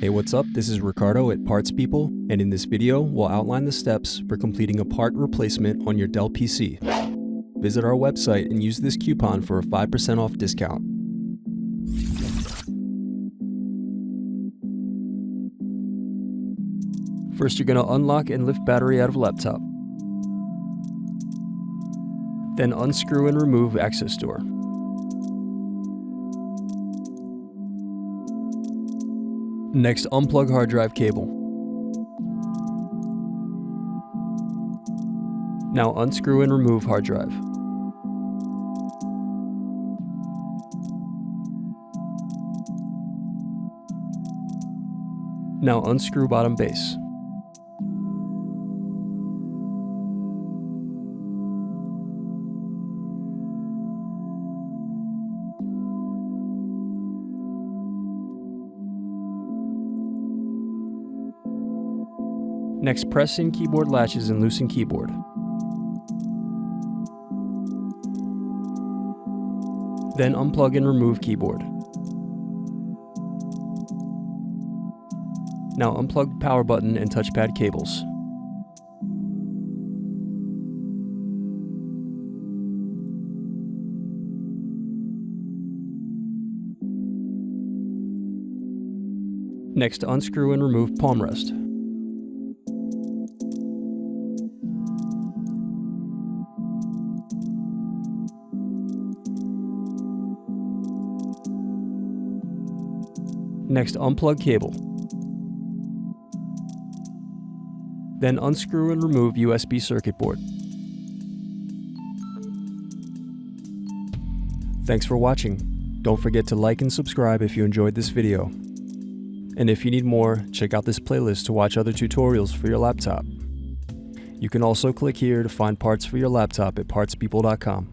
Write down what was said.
Hey, what's up? This is Ricardo at Parts People, and in this video, we'll outline the steps for completing a part replacement on your Dell PC. Visit our website and use this coupon for a 5% off discount. First, you're going to unlock and lift battery out of laptop. Then unscrew and remove access door. Next, unplug hard drive cable. Now unscrew and remove hard drive. Now unscrew bottom base. Next, press in keyboard latches and loosen keyboard. Then unplug and remove keyboard. Now unplug power button and touchpad cables. Next, unscrew and remove palmrest. Next, unplug cable. Then unscrew and remove USB circuit board. Thanks for watching. Don't forget to like and subscribe if you enjoyed this video. And if you need more, check out this playlist to watch other tutorials for your laptop. You can also click here to find parts for your laptop at partspeople.com.